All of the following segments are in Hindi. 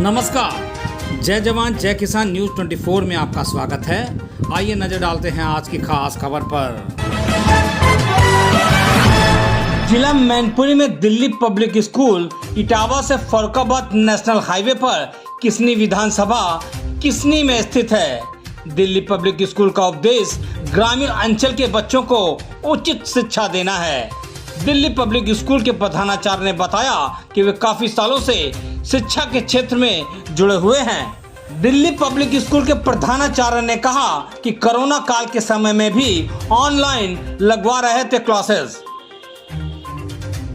नमस्कार, जय जवान जय किसान न्यूज़ 24 में आपका स्वागत है। आइए नजर डालते हैं आज की खास खबर पर। जिला मैनपुरी में दिल्ली पब्लिक स्कूल इटावा से फरुखाबाद नेशनल हाईवे पर किसनी विधानसभा किसनी में स्थित है। दिल्ली पब्लिक स्कूल का उद्देश्य ग्रामीण अंचल के बच्चों को उचित शिक्षा देना है। दिल्ली पब्लिक स्कूल के प्रधानाचार्य ने बताया कि वे काफी सालों से शिक्षा के क्षेत्र में जुड़े हुए हैं। दिल्ली पब्लिक स्कूल के प्रधानाचार्य ने कहा कि कोरोना काल के समय में भी ऑनलाइन लगवा रहे थे क्लासेस।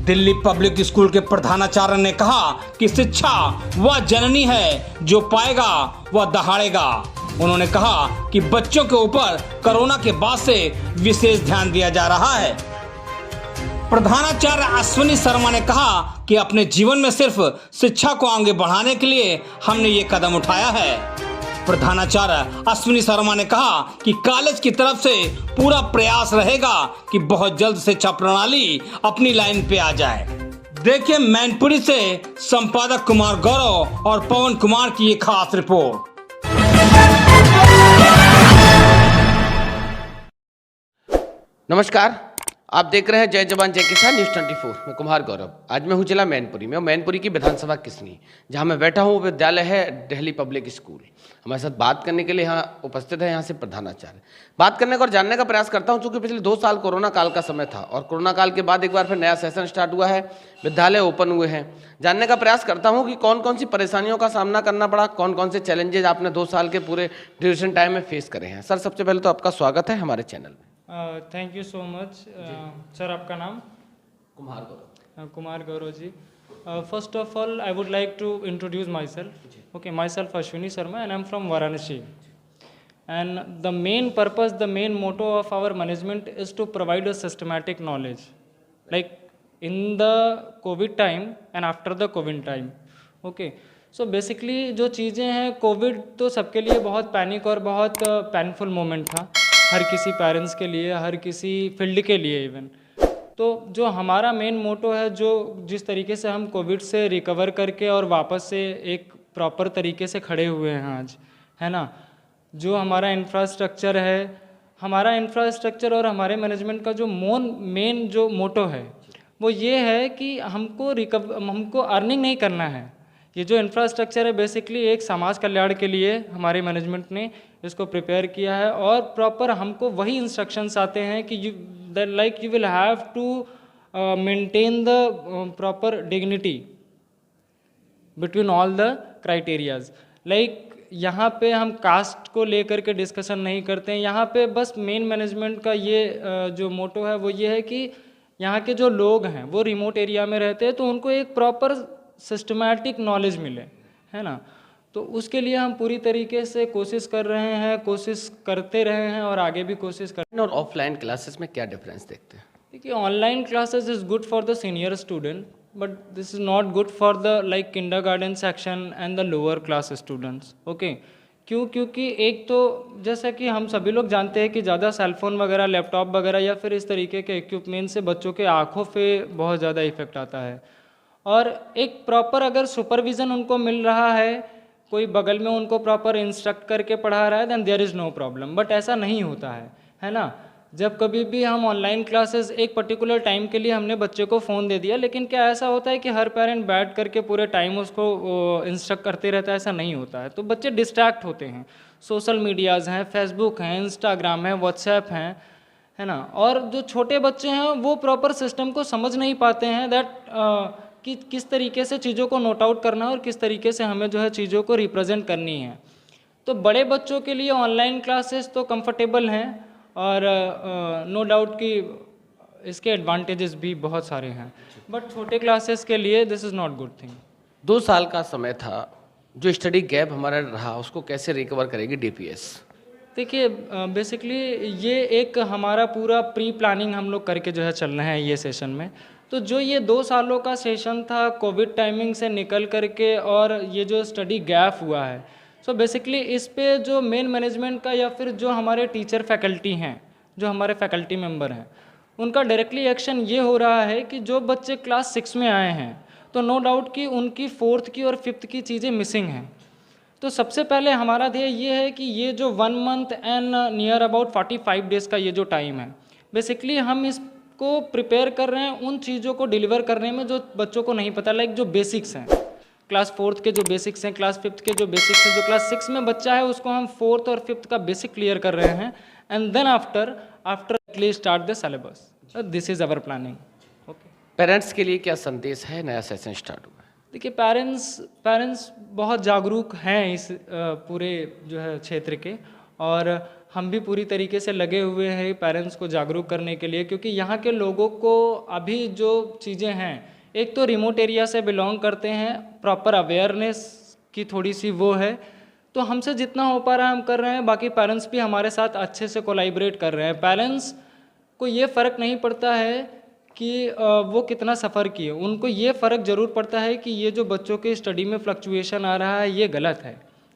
दिल्ली पब्लिक स्कूल के प्रधानाचार्य ने कहा कि शिक्षा वह जननी है जो पाएगा वह दहाड़ेगा। उन्होंने कहा कि बच्चों के ऊपर कोरोना के बाद से विशेष ध्यान दिया जा रहा है। प्रधानाचार्य अश्विनी शर्मा ने कहा कि अपने जीवन में सिर्फ शिक्षा को आगे बढ़ाने के लिए हमने ये कदम उठाया है। प्रधानाचार्य अश्विनी शर्मा ने कहा कि कॉलेज की तरफ से पूरा प्रयास रहेगा कि बहुत जल्द शिक्षा प्रणाली अपनी लाइन पे आ जाए। देखिए मैनपुरी से संपादक कुमार गौरव और पवन कुमार की ये खास रिपोर्ट। नमस्कार, आप देख रहे हैं जय जवान जय किसान न्यूज़ 24। मैं कुमार गौरव। आज मैं हूँ जिला मैनपुरी में और मैनपुरी की विधानसभा किसनी, जहाँ मैं बैठा हूँ विद्यालय है दिल्ली पब्लिक स्कूल। हमारे साथ बात करने के लिए यहाँ उपस्थित है यहाँ से प्रधानाचार्य। बात करने का और जानने का प्रयास करता हूँ, चूँकि पिछले 2 साल कोरोना काल का समय था और कोरोना काल के बाद एक बार फिर नया सेशन स्टार्ट हुआ है, विद्यालय ओपन हुए हैं। जानने का प्रयास करता हूँ कि कौन कौन सी परेशानियों का सामना करना पड़ा, कौन कौन से चैलेंजेस आपने 2 साल के पूरे ड्यूरेशन टाइम में फेस करे हैं। सर, सबसे पहले तो आपका स्वागत है हमारे चैनल में। Thank you so much sir. आपका नाम? Kumar Gaurav ji. First of all I would like to introduce myself. Okay, myself Ashwini Sharma and I am from Varanasi. And the main purpose, the main motto of our management is to provide a systematic knowledge like in the covid time and after the covid time. Okay, so basically जो चीज़ें हैं, कोविड तो सबके लिए बहुत पैनिक और बहुत पेनफुल मोमेंट था, हर किसी पेरेंट्स के लिए, हर किसी फील्ड के लिए इवन। तो जो हमारा मेन मोटो है, जो जिस तरीके से हम कोविड से रिकवर करके और वापस से एक प्रॉपर तरीके से खड़े हुए हैं आज, है ना। जो हमारा इंफ्रास्ट्रक्चर है, हमारा इंफ्रास्ट्रक्चर और हमारे मैनेजमेंट का जो मेन जो मोटो है वो ये है कि हमको अर्निंग नहीं करना है। ये जो इंफ्रास्ट्रक्चर है बेसिकली एक समाज कल्याण के लिए हमारे मैनेजमेंट ने इसको प्रिपेयर किया है और प्रॉपर हमको वही इंस्ट्रक्शंस आते हैं कि you will have to maintain the proper dignity between all the criterias. Like यहाँ पे हम कास्ट को लेकर के डिस्कशन नहीं करते हैं। यहाँ पे बस मेन मैनेजमेंट का ये जो मोटो है वो ये है कि यहाँ के जो लोग हैं वो रिमोट एरिया में रहते हैं, तो उनको एक प्रॉपर सिस्टमैटिक नॉलेज मिले, है ना। तो उसके लिए हम पूरी तरीके से कोशिश कर रहे हैं, कोशिश करते रहे हैं और आगे भी कोशिश करें। और ऑफलाइन क्लासेस में क्या डिफरेंस देखते हैं? देखिए, online classes is good for the senior student but this is not good for the like kindergarten section and the lower class students. Okay, क्योंकि एक तो जैसा कि हम सभी लोग जानते हैं कि ज़्यादा सेलफोन वगैरह, लैपटॉप वगैरह या फिर इस तरीके के इक्विपमेंट से बच्चों के आँखों पे बहुत ज़्यादा इफेक्ट आता है। और एक प्रॉपर अगर सुपरविज़न उनको मिल रहा है, कोई बगल में उनको प्रॉपर इंस्ट्रक्ट करके पढ़ा रहा है, then there is no problem. But ऐसा नहीं होता है ना। जब कभी भी हम ऑनलाइन क्लासेस एक पर्टिकुलर टाइम के लिए हमने बच्चे को फ़ोन दे दिया, लेकिन क्या ऐसा होता है कि हर पेरेंट बैठ करके पूरे टाइम उसको इंस्ट्रक्ट करते रहता है? ऐसा नहीं होता है। तो बच्चे डिस्ट्रैक्ट होते हैं। सोशल मीडियाज़ हैं, फेसबुक हैं, इंस्टाग्राम है, व्हाट्सएप हैं, है ना। और जो छोटे बच्चे हैं वो प्रॉपर सिस्टम को समझ नहीं पाते हैं दैट कि किस तरीके से चीज़ों को नोट आउट करना है और किस तरीके से हमें जो है चीज़ों को रिप्रेजेंट करनी है। तो बड़े बच्चों के लिए ऑनलाइन क्लासेस तो कंफर्टेबल हैं और नो डाउट कि इसके एडवांटेजेस भी बहुत सारे हैं, बट छोटे क्लासेस के लिए this is not good thing. 2 साल का समय था, जो स्टडी गैप हमारा रहा उसको कैसे रिकवर करेगी DPS? देखिए, बेसिकली ये एक हमारा पूरा प्री प्लानिंग हम लोग करके जो है चल रहे हैं ये सेशन में। तो जो ये 2 सालों का सेशन था कोविड टाइमिंग से निकल करके और ये जो स्टडी गैप हुआ है, सो बेसिकली इस पे जो मेन मैनेजमेंट का या फिर जो हमारे टीचर फैकल्टी हैं, जो हमारे फैकल्टी मेंबर हैं, उनका डायरेक्टली एक्शन ये हो रहा है कि जो बच्चे क्लास 6 में आए हैं तो नो डाउट कि उनकी 4th की और 5th की चीज़ें मिसिंग हैं। तो सबसे पहले हमारा ध्येय ये है कि ये जो 1 month and near about 45 days का ये जो टाइम है, बेसिकली हम इसको प्रिपेयर कर रहे हैं उन चीज़ों को डिलीवर करने में जो बच्चों को नहीं पता, लाइक जो बेसिक्स हैं, क्लास 4th के जो बेसिक्स हैं, क्लास 5th के जो बेसिक्स हैं, जो क्लास 6 में बच्चा है उसको हम 4th और 5th का बेसिक क्लियर कर रहे हैं, and then after start the syllabus. This is our planning. Okay, parents के लिए क्या संदेश है, नया सेशन स्टार्ट हुआ है? देखिए पेरेंट्स बहुत जागरूक हैं इस पूरे जो है क्षेत्र के, और हम भी पूरी तरीके से लगे हुए हैं पेरेंट्स को जागरूक करने के लिए, क्योंकि यहाँ के लोगों को अभी जो चीज़ें हैं, एक तो रिमोट एरिया से बिलोंग करते हैं, प्रॉपर अवेयरनेस की थोड़ी सी वो है, तो हमसे जितना हो पा रहा है हम कर रहे हैं। बाकी पेरेंट्स भी हमारे साथ अच्छे से कोलैबोरेट कर रहे हैं। पेरेंट्स को ये फ़र्क नहीं पड़ता है कि वो कितना सफ़र किए, उनको ये फ़र्क ज़रूर पड़ता है कि ये जो बच्चों के स्टडी में फ्लक्चुएशन आ रहा है ये गलत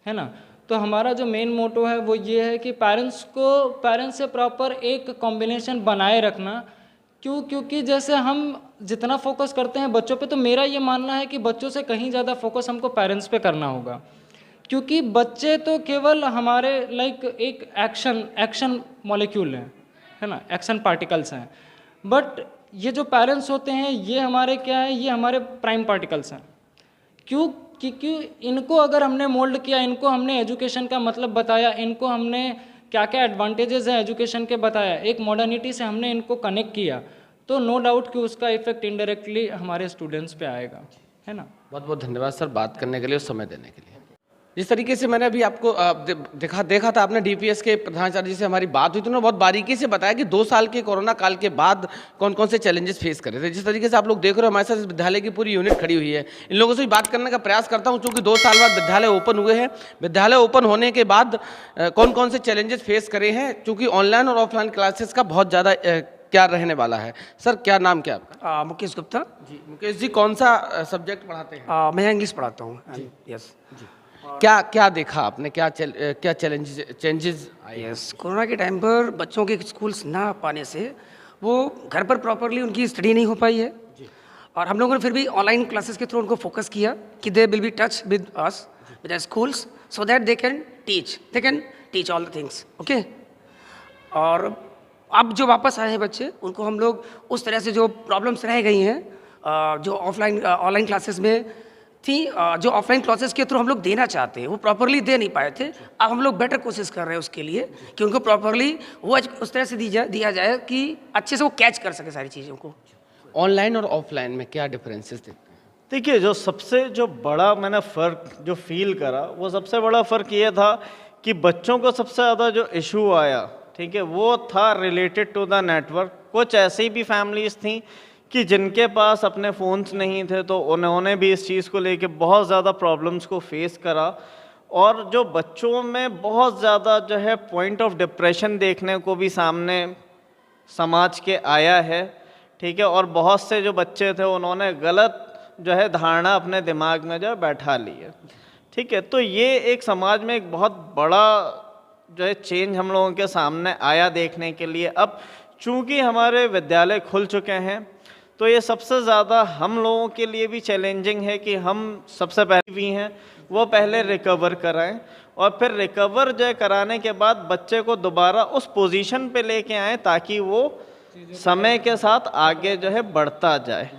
है ना। तो हमारा जो मेन मोटो है वो ये है कि पेरेंट्स से प्रॉपर एक कॉम्बिनेशन बनाए रखना। क्योंकि जैसे हम जितना फोकस करते हैं बच्चों पे, तो मेरा ये मानना है कि बच्चों से कहीं ज़्यादा फोकस हमको पेरेंट्स पे करना होगा, क्योंकि बच्चे तो केवल हमारे लाइक एक एक्शन मॉलिक्यूल हैं, है ना, एक्शन पार्टिकल्स हैं, बट ये जो पेरेंट्स होते हैं ये हमारे क्या है, ये हमारे प्राइम पार्टिकल्स हैं। क्योंकि इनको अगर हमने मोल्ड किया, इनको हमने एजुकेशन का मतलब बताया, इनको हमने क्या क्या एडवांटेजेस हैं एजुकेशन के बताया, एक मॉडर्निटी से हमने इनको कनेक्ट किया, तो नो डाउट कि उसका इफेक्ट इनडायरेक्टली हमारे स्टूडेंट्स पे आएगा, है ना। बहुत बहुत धन्यवाद सर बात करने के लिए और समय देने के लिए। जिस तरीके से मैंने अभी आपको देखा था, आपने डीपीएस के प्रधानाचार्य जी से हमारी बात हुई, तो उन्होंने बहुत बारीकी से बताया कि 2 साल के कोरोना काल के बाद कौन कौन से चैलेंजेस फेस कर रहे थे। जिस तरीके से आप लोग देख रहे हो हमारे साथ विद्यालय की पूरी यूनिट खड़ी हुई है, इन लोगों से भी बात करने का प्रयास करता हूँ, क्योंकि 2 साल बाद विद्यालय ओपन हुए हैं। विद्यालय ओपन होने के बाद कौन कौन से चैलेंजेस फेस करे हैं, क्योंकि ऑनलाइन और ऑफलाइन क्लासेस का बहुत ज़्यादा क्या रहने वाला है। सर क्या नाम क्या आपका? मुकेश गुप्ता जी। मुकेश जी, कौन सा सब्जेक्ट पढ़ाते हैं? मैं इंग्लिश पढ़ाता हूँ। यस जी। क्या देखा आपने, क्या चेंजेस आए? यस, कोरोना के टाइम पर बच्चों के स्कूल्स ना आ पाने से वो घर पर प्रॉपरली उनकी स्टडी नहीं हो पाई है, और हम लोगों ने फिर भी ऑनलाइन क्लासेस के थ्रू उनको फोकस किया कि they will be touch with us with the schools, so that they can teach all the things. Okay, और अब जो वापस आए हैं बच्चे, उनको हम लोग उस तरह से जो प्रॉब्लम्स रह गई हैं, जो ऑनलाइन क्लासेस में थी, जो ऑफलाइन क्लासेस के थ्रू हम लोग देना चाहते हैं, वो प्रॉपरली दे नहीं पाए थे। अब हम लोग बेटर कोशिश कर रहे हैं उसके लिए कि उनको प्रॉपरली वो उस तरह से दिया जाए कि अच्छे से वो कैच कर सके सारी चीज़ों को। ऑनलाइन और ऑफलाइन में क्या डिफरेंसेस देखते हैं? देखिए, जो बड़ा मैंने फ़र्क जो फील करा, वो सबसे बड़ा फ़र्क ये था कि बच्चों को सबसे ज़्यादा जो इशू आया, ठीक है, वो था रिलेटेड टू द नेटवर्क। कुछ ऐसी भी फैमिलीज़ थी कि जिनके पास अपने फ़ोन्स नहीं थे, तो उन्होंने भी इस चीज़ को लेके बहुत ज़्यादा प्रॉब्लम्स को फेस करा, और जो बच्चों में बहुत ज़्यादा जो है पॉइंट ऑफ डिप्रेशन देखने को भी सामने समाज के आया है, ठीक है, और बहुत से जो बच्चे थे उन्होंने गलत जो है धारणा अपने दिमाग में जो है बैठा ली है, ठीक है। तो ये एक समाज में एक बहुत बड़ा जो है चेंज हम लोगों के सामने आया देखने के लिए। अब चूँकि हमारे विद्यालय खुल चुके हैं, तो ये सबसे ज़्यादा हम लोगों के लिए भी चैलेंजिंग है कि हम सबसे पहले भी हैं वो पहले रिकवर कराएं, और फिर रिकवर जो है कराने के बाद बच्चे को दोबारा उस पोजीशन पे लेके आएँ ताकि वो समय के साथ आगे जो है बढ़ता जाए।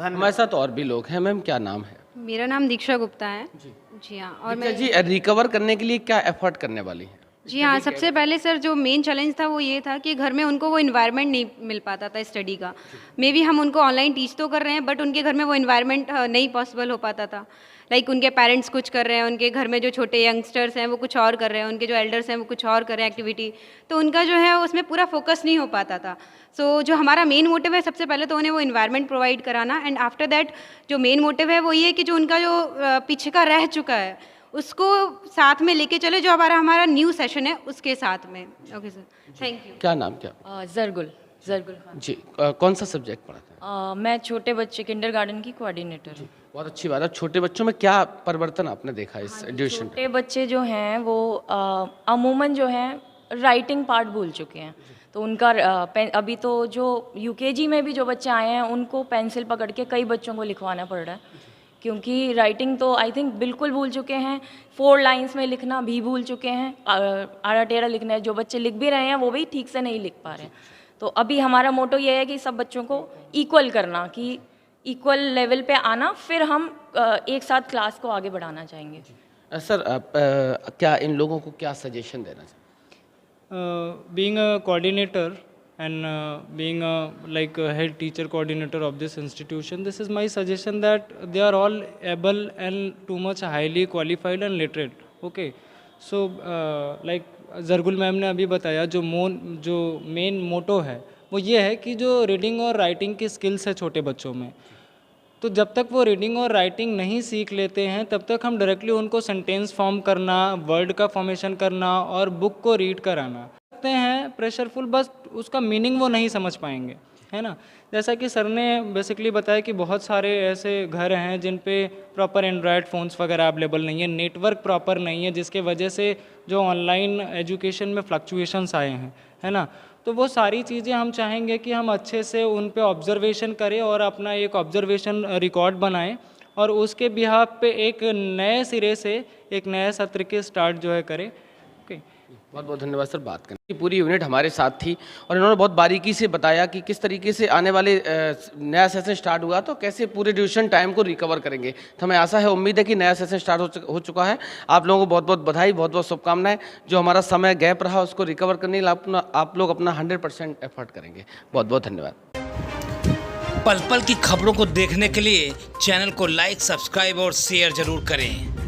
हमारे साथ और भी लोग हैं। मैम क्या नाम है? मेरा नाम दीक्षा गुप्ता है। जी हाँ, और मैं जी रिकवर करने के लिए क्या एफर्ट करने वाली है? जी हाँ, सबसे पहले सर जो मेन चैलेंज था वो ये था कि घर में उनको वो इन्वायरमेंट नहीं मिल पाता था स्टडी का। मे बी हम उनको ऑनलाइन टीच तो कर रहे हैं, बट उनके घर में वो इन्वायरमेंट नहीं पॉसिबल हो पाता था। लाइक उनके पेरेंट्स कुछ कर रहे हैं, उनके घर में जो छोटे यंगस्टर्स हैं वो कुछ और कर रहे हैं, उनके जो एल्डर्स हैं वो कुछ और कर रहे हैं एक्टिविटी, तो उनका जो है उसमें पूरा फोकस नहीं हो पाता था। सो जो हमारा मेन मोटिव है, सबसे पहले तो उन्हें वो इन्वायरमेंट प्रोवाइड कराना, एंड आफ्टर दैट जो मेन मोटिव है वो ये कि जो उनका जो पीछे का रह चुका है उसको साथ में लेके चले, जो हमारा न्यू सेशन है उसके साथ में। Okay sir, thank you. क्या नाम क्या? जरगुल खान जी। कौन सा सब्जेक्ट पढ़ाते हैं? मैं छोटे बच्चे किंडरगार्टन की कोऑर्डिनेटर हूँ। बहुत अच्छी बात है। छोटे बच्चों में क्या परिवर्तन आपने देखा इस एजुकेशन? छोटे बच्चे जो हैं वो अमूमन जो हैं राइटिंग पार्ट भूल चुके हैं, तो उनका अभी तो जो यूकेजी में भी जो बच्चे आए हैं उनको पेंसिल पकड़ के कई बच्चों को लिखवाना पड़ रहा है, क्योंकि राइटिंग तो आई थिंक बिल्कुल भूल चुके हैं, 4 लाइंस में लिखना भी भूल चुके हैं, आड़ा टेढ़ा लिखना है, जो बच्चे लिख भी रहे हैं वो भी ठीक से नहीं लिख पा रहे हैं। तो अभी हमारा मोटो ये है कि सब बच्चों को इक्वल करना, कि इक्वल लेवल पे आना, फिर हम एक साथ क्लास को आगे बढ़ाना चाहेंगे। सर क्या इन लोगों को क्या सजेशन देना चाहिए? Being a coordinator and being a like a head teacher coordinator of this institution, this is my suggestion that they are all able and too much highly qualified and literate. Okay, so like Jargul ma'am ने अभी बताया, जो मेन मोटो है वो ये है कि जो रीडिंग और राइटिंग की स्किल्स है छोटे बच्चों में, तो जब तक वो रीडिंग और राइटिंग नहीं सीख लेते हैं तब तक हम डायरेक्टली उनको सेंटेंस फॉर्म करना, वर्ड का फॉर्मेशन करना और बुक को रीड कराना सकते हैं प्रेशरफुल, बस उसका मीनिंग वो नहीं समझ पाएंगे, है ना। जैसा कि सर ने बेसिकली बताया कि बहुत सारे ऐसे घर हैं जिन पे प्रॉपर एंड्रॉयड फ़ोन्स वगैरह अवेलेबल नहीं है, नेटवर्क प्रॉपर नहीं है, जिसके वजह से जो ऑनलाइन एजुकेशन में फ्लक्चुएशंस आए हैं, है ना। तो वो सारी चीज़ें हम चाहेंगे कि हम अच्छे से उन पे ऑब्जर्वेशन करें और अपना एक ऑब्जर्वेशन रिकॉर्ड बनाएं और उसके बिहाफ पे एक नए सिरे से एक नए सत्र के स्टार्ट जो है करें। ओके, बहुत बहुत धन्यवाद सर बात करने की। पूरी यूनिट हमारे साथ थी और इन्होंने बहुत बारीकी से बताया कि किस तरीके से आने वाले नया सेशन स्टार्ट हुआ तो कैसे पूरे ड्यूरेशन टाइम को रिकवर करेंगे। तो हमें आशा है, उम्मीद है कि नया सेशन स्टार्ट हो चुका है। आप लोगों को बहुत बहुत बधाई, बहुत बहुत शुभकामनाएं। जो हमारा समय गैप रहा उसको रिकवर करने के लिए आप लोग अपना 100% एफर्ट करेंगे। बहुत बहुत धन्यवाद। पल पल की खबरों को देखने के लिए चैनल को लाइक, सब्सक्राइब और शेयर जरूर करें।